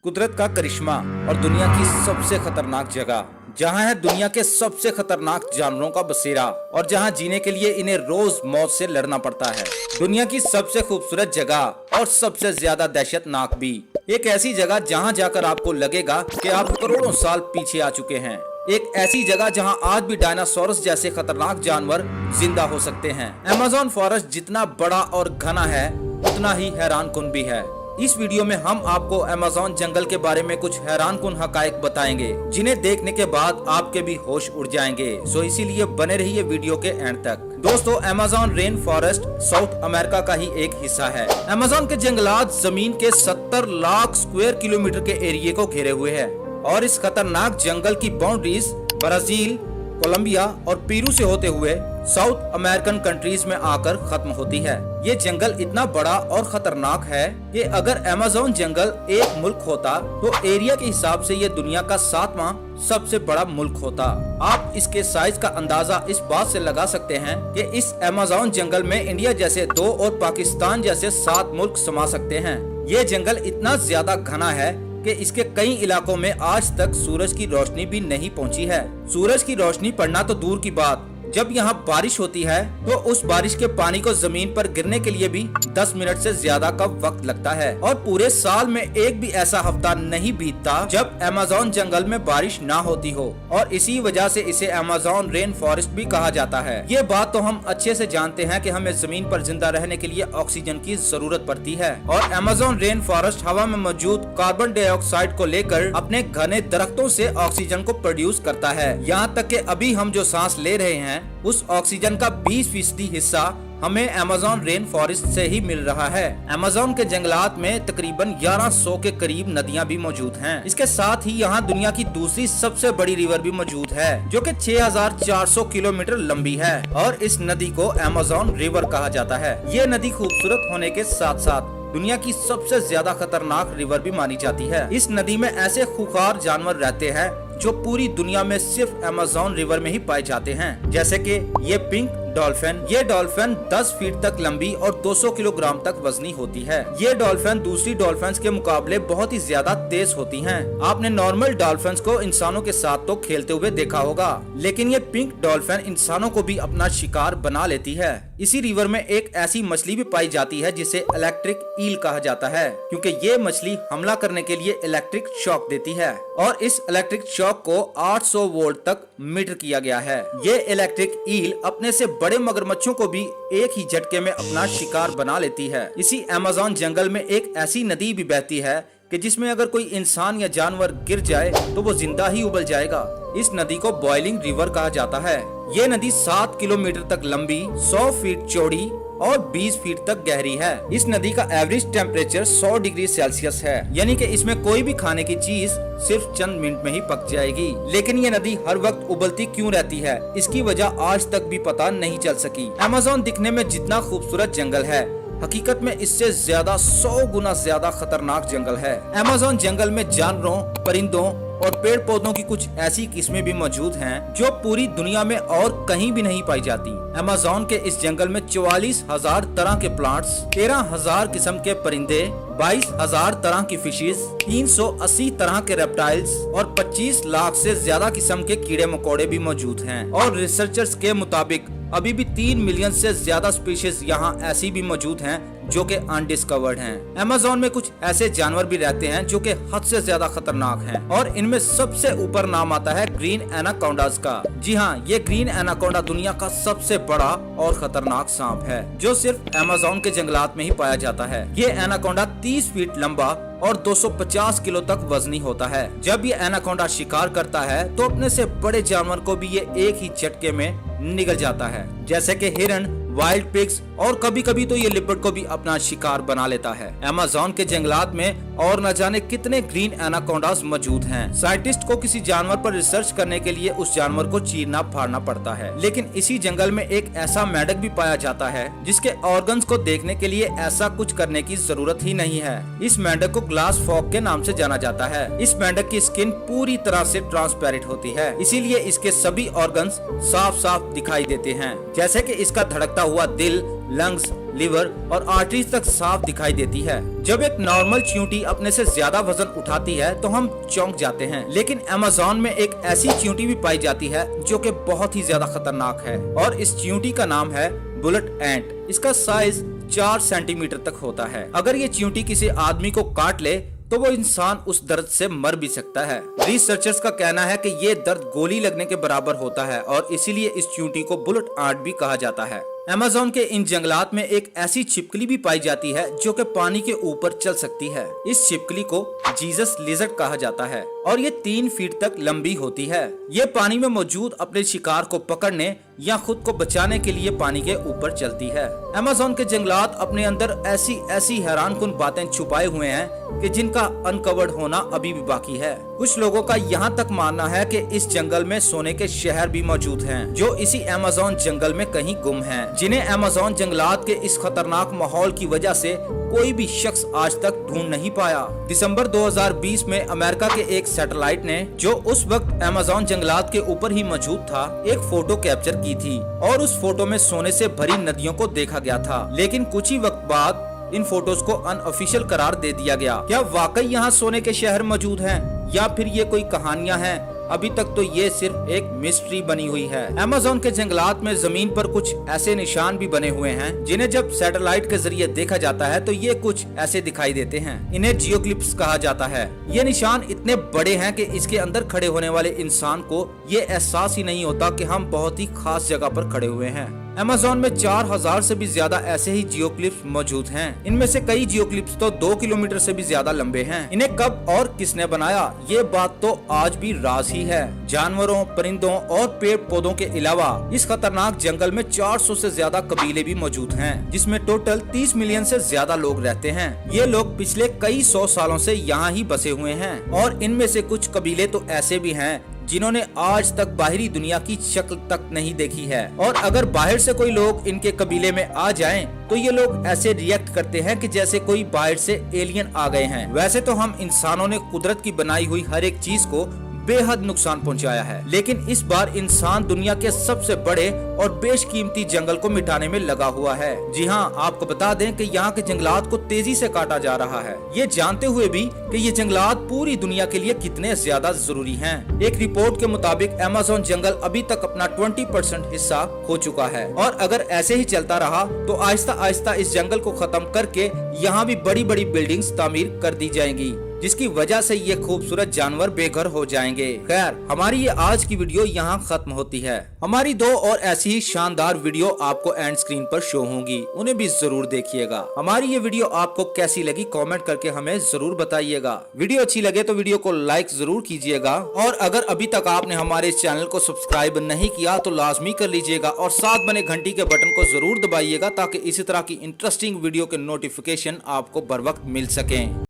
कुदरत का करिश्मा और दुनिया की सबसे खतरनाक जगह जहां है दुनिया के सबसे खतरनाक जानवरों का बसेरा और जहां जीने के लिए इन्हें रोज मौत से लड़ना पड़ता है। दुनिया की सबसे खूबसूरत जगह और सबसे ज्यादा दहशतनाक भी। एक ऐसी जगह जहां जाकर आपको लगेगा कि आप करोड़ों साल पीछे आ चुके हैं। एक ऐसी जगह जहां आज भी डायनासोरस जैसे खतरनाक जानवर जिंदा हो सकते हैं। अमेज़न फॉरेस्ट जितना बड़ा और घना है उतना ही हैरानकुन भी है। इस वीडियो में हम आपको अमेज़न जंगल के बारे में कुछ हैरानकुन हकायक बताएंगे जिन्हें देखने के बाद आपके भी होश उड़ जाएंगे। सो इसीलिए बने रहिए वीडियो के एंड तक। दोस्तों, Amazon rain forest south America का ही एक हिस्सा है। अमेज़न के जंगलात जमीन के 70 लाख स्क्वायर किलोमीटर के एरिया को घेरे हुए है और इस खतरनाक जंगल की बाउंड्रीज ब्राजील, कोलंबिया और पेरू से होते हुए साउथ अमेरिकन कंट्रीज में आकर खत्म होती है। ये जंगल इतना बड़ा और खतरनाक है कि अगर अमेज़न जंगल एक मुल्क होता तो एरिया के हिसाब से ये दुनिया का 7वां सबसे बड़ा मुल्क होता। आप इसके साइज का अंदाजा इस बात से लगा सकते हैं कि इस अमेज़न जंगल में इंडिया जैसे 2 और पाकिस्तान जैसे 7 मुल्क समा सकते हैं। ये जंगल इतना ज्यादा घना है कि इसके कई इलाकों में आज तक सूरज की रोशनी भी नहीं पहुंची है। सूरज की रोशनी पड़ना तो दूर की बात, जब यहाँ बारिश होती है तो उस बारिश के पानी को जमीन पर गिरने के लिए भी 10 मिनट से ज्यादा का वक्त लगता है और पूरे साल में एक भी ऐसा हफ्ता नहीं बीतता जब अमेज़न जंगल में बारिश ना होती हो और इसी वजह से इसे अमेज़न रेन फॉरेस्ट भी कहा जाता है। ये बात तो हम अच्छे से जानते हैं कि हमें जमीन पर जिंदा रहने के लिए ऑक्सीजन की जरूरत पड़ती है और अमेज़न रेन फॉरेस्ट हवा में मौजूद कार्बन डाइऑक्साइड को लेकर अपने घने दरख्तों से ऑक्सीजन को प्रोड्यूस करता है। यहाँ तक कि अभी हम जो सांस ले रहे हैं उस ऑक्सीजन का 20% हिस्सा हमें अमेज़न रेन फॉरेस्ट से ही मिल रहा है। अमेज़न के जंगलात में तकरीबन 1100 के करीब नदियां भी मौजूद हैं। इसके साथ ही यहाँ दुनिया की दूसरी सबसे बड़ी रिवर भी मौजूद है जो कि 6400 किलोमीटर लंबी है और इस नदी को अमेज़न रिवर कहा जाता है। ये नदी खूबसूरत होने के साथ साथ दुनिया की सबसे ज्यादा खतरनाक रिवर भी मानी जाती है। इस नदी में ऐसे खूंखार जानवर रहते हैं जो पूरी दुनिया में सिर्फ अमेज़न रिवर में ही पाए जाते हैं, जैसे कि ये पिंक डॉल्फिन। ये डॉल्फिन 10 फीट तक लंबी और 200 किलोग्राम तक वजनी होती है। ये डॉल्फिन दूसरी डॉल्फिन्स के मुकाबले बहुत ही ज्यादा तेज होती हैं। आपने नॉर्मल डॉल्फिन्स को इंसानों के साथ तो खेलते हुए देखा होगा, लेकिन ये पिंक डॉल्फिन इंसानों को भी अपना शिकार बना लेती है। इसी रिवर में एक ऐसी मछली भी पाई जाती है जिसे इलेक्ट्रिक ईल कहा जाता है, क्योंकि ये मछली हमला करने के लिए इलेक्ट्रिक शॉक देती है और इस इलेक्ट्रिक शॉक को 800 वोल्ट तक मीटर किया गया है। ये इलेक्ट्रिक ईल अपने से बड़े मगरमच्छों को भी एक ही झटके में अपना शिकार बना लेती है। इसी अमेज़न जंगल में एक ऐसी नदी भी बहती है कि जिसमें अगर कोई इंसान या जानवर गिर जाए तो वो जिंदा ही उबल जाएगा। इस नदी को बॉइलिंग रिवर कहा जाता है। ये नदी 7 किलोमीटर तक लंबी, 100 फीट चौड़ी और 20 फीट तक गहरी है। इस नदी का एवरेज टेम्परेचर 100 डिग्री सेल्सियस है, यानी कि इसमें कोई भी खाने की चीज सिर्फ चंद मिनट में ही पक जाएगी। लेकिन ये नदी हर वक्त उबलती क्यों रहती है, इसकी वजह आज तक भी पता नहीं चल सकी। अमेज़न दिखने में जितना खूबसूरत जंगल है, हकीकत में इससे ज्यादा 100 गुना ज्यादा खतरनाक जंगल है। अमेज़न जंगल में जानवरों, परिंदों और पेड़ पौधों की कुछ ऐसी किस्में भी मौजूद हैं जो पूरी दुनिया में और कहीं भी नहीं पाई जाती। अमेज़न के इस जंगल में 44,000 तरह के प्लांट्स, 13,000 किस्म के परिंदे, 22,000 तरह की फिशेस, 380 तरह के रेप्टाइल्स और 25 लाख से ज्यादा किस्म के कीड़े मकोड़े भी मौजूद हैं। और रिसर्चर्स के मुताबिक अभी भी 3 मिलियन से ज्यादा स्पीशीज यहाँ ऐसी भी मौजूद हैं जो कि अनडिस्कवर्ड हैं। अमेज़न में कुछ ऐसे जानवर भी रहते हैं जो कि हद से ज्यादा खतरनाक हैं और इनमें सबसे ऊपर नाम आता है ग्रीन एनाकोंडास का। जी हाँ, ये ग्रीन एनाकोंडा दुनिया का सबसे बड़ा और खतरनाक सांप है जो सिर्फ अमेज़न के जंगलात में ही पाया जाता है। ये एनाकोंडा 30 फीट लंबा और 250 किलो तक वजनी होता है। जब ये एनाकोंडा शिकार करता है तो अपने से बड़े जानवर को भी ये एक ही झटके में निगल जाता है, जैसे कि हिरन, वाइल्ड पिग्स और कभी कभी तो ये लिपर्ड को भी अपना शिकार बना लेता है। अमेज़न के जंगलात में और न जाने कितने ग्रीन एनाकोंडास मौजूद हैं। साइंटिस्ट को किसी जानवर पर रिसर्च करने के लिए उस जानवर को चीरना फाड़ना पड़ता है, लेकिन इसी जंगल में एक ऐसा मेंढक भी पाया जाता है जिसके ऑर्गन्स को देखने के लिए ऐसा कुछ करने की जरूरत ही नहीं है। इस मेंढक को ग्लास फॉग के नाम से जाना जाता है। इस मेंढक की स्किन पूरी तरह से ट्रांसपेरेंट होती है, इसीलिए इसके सभी ऑर्गन्स साफ साफ दिखाई देते हैं, जैसे कि इसका धड़कता हुआ दिल, लंग्स, लिवर और आर्टरीज तक साफ दिखाई देती है। जब एक नॉर्मल चींटी अपने से ज्यादा वजन उठाती है तो हम चौंक जाते हैं, लेकिन अमेज़न में एक ऐसी चींटी भी पाई जाती है जो कि बहुत ही ज्यादा खतरनाक है और इस चींटी का नाम है बुलेट एंट। इसका साइज 4 सेंटीमीटर तक होता है। अगर ये चींटी किसी आदमी को काट ले तो वो इंसान उस दर्द से मर भी सकता है। रिसर्चर्स का कहना है कि ये दर्द गोली लगने के बराबर होता है और इसीलिए इस चींटी को बुलेट एंट भी कहा जाता है। अमेज़न के इन जंगलात में एक ऐसी छिपकली भी पाई जाती है जो कि पानी के ऊपर चल सकती है। इस छिपकली को जीसस लिजर्ड कहा जाता है और ये 3 फीट तक लंबी होती है। ये पानी में मौजूद अपने शिकार को पकड़ने या खुद को बचाने के लिए पानी के ऊपर चलती है। अमेज़न के जंगलात अपने अंदर ऐसी हैरानकुन बातें छुपाए हुए हैं कि जिनका अनकवर्ड होना अभी भी बाकी है। कुछ लोगों का यहाँ तक मानना है कि इस जंगल में सोने के शहर भी मौजूद हैं, जो इसी अमेज़न जंगल में कहीं गुम हैं, जिन्हें अमेज़न जंगलात के इस खतरनाक माहौल की वजह से कोई भी शख्स आज तक ढूंढ नहीं पाया। दिसंबर 2020 में अमेरिका के एक सैटेलाइट ने, जो उस वक्त अमेज़न जंगलात के ऊपर ही मौजूद था, एक फोटो कैप्चर की थी और उस फोटो में सोने से भरी नदियों को देखा गया था। लेकिन कुछ ही वक्त बाद इन फोटोज को अनऑफिशियल करार दे दिया गया। क्या वाकई यहाँ सोने के शहर मौजूद हैं या फिर ये कोई कहानियां हैं? अभी तक तो ये सिर्फ एक मिस्ट्री बनी हुई है। अमेज़न के जंगलात में जमीन पर कुछ ऐसे निशान भी बने हुए हैं जिन्हें जब सैटेलाइट के जरिए देखा जाता है तो ये कुछ ऐसे दिखाई देते हैं। इन्हें जियोक्लिप्स कहा जाता है। ये निशान इतने बड़े हैं कि इसके अंदर खड़े होने वाले इंसान को ये एहसास ही नहीं होता कि हम बहुत ही खास जगह पर खड़े हुए हैं। अमेज़न में 4000 से भी ज्यादा ऐसे ही जियोक्लिप्स मौजूद हैं। इनमें से कई जियोक्लिप्स तो 2 किलोमीटर से भी ज्यादा लंबे हैं। इन्हें कब और किसने बनाया, ये बात तो आज भी राज ही है। जानवरों, परिंदों और पेड़ पौधों के अलावा इस खतरनाक जंगल में 400 से ज्यादा कबीले भी मौजूद हैं, जिसमें टोटल 30 मिलियन से ज्यादा लोग रहते हैं। ये लोग पिछले कई 100 सालों से यहाँ ही बसे हुए हैं और इनमें से कुछ कबीले तो ऐसे भी हैं जिन्होंने आज तक बाहरी दुनिया की शक्ल तक नहीं देखी है, और अगर बाहर से कोई लोग इनके कबीले में आ जाएं, तो ये लोग ऐसे रिएक्ट करते हैं कि जैसे कोई बाहर से एलियन आ गए हैं। वैसे तो हम इंसानों ने कुदरत की बनाई हुई हर एक चीज को बेहद नुकसान पहुंचाया है, लेकिन इस बार इंसान दुनिया के सबसे बड़े और बेशकीमती जंगल को मिटाने में लगा हुआ है। जी हाँ, आपको बता दें कि यहाँ के जंगलात को तेजी से काटा जा रहा है, ये जानते हुए भी कि ये जंगलात पूरी दुनिया के लिए कितने ज्यादा जरूरी हैं। एक रिपोर्ट के मुताबिक अमेज़न जंगल अभी तक अपना 20% हिस्सा खो चुका है और अगर ऐसे ही चलता रहा तो आहिस्ता आहिस्ता इस जंगल को खत्म करके यहाँ भी बड़ी बड़ी बिल्डिंग्स तामीर कर दी जाएंगी, जिसकी वजह से ये खूबसूरत जानवर बेघर हो जाएंगे। खैर, हमारी ये आज की वीडियो यहाँ खत्म होती है। हमारी 2 और ऐसी ही शानदार वीडियो आपको एंड स्क्रीन पर शो होंगी, उन्हें भी जरूर देखिएगा। हमारी ये वीडियो आपको कैसी लगी कमेंट करके हमें जरूर बताइएगा। वीडियो अच्छी लगे तो वीडियो को लाइक जरूर कीजिएगा और अगर अभी तक आपने हमारे इस चैनल को सब्सक्राइब नहीं किया तो लाजमी कर लीजिएगा और साथ बने घंटी के बटन को जरूर दबाइएगा ताकि इसी तरह की इंटरेस्टिंग वीडियो के नोटिफिकेशन आपको बर वक्त मिल सके।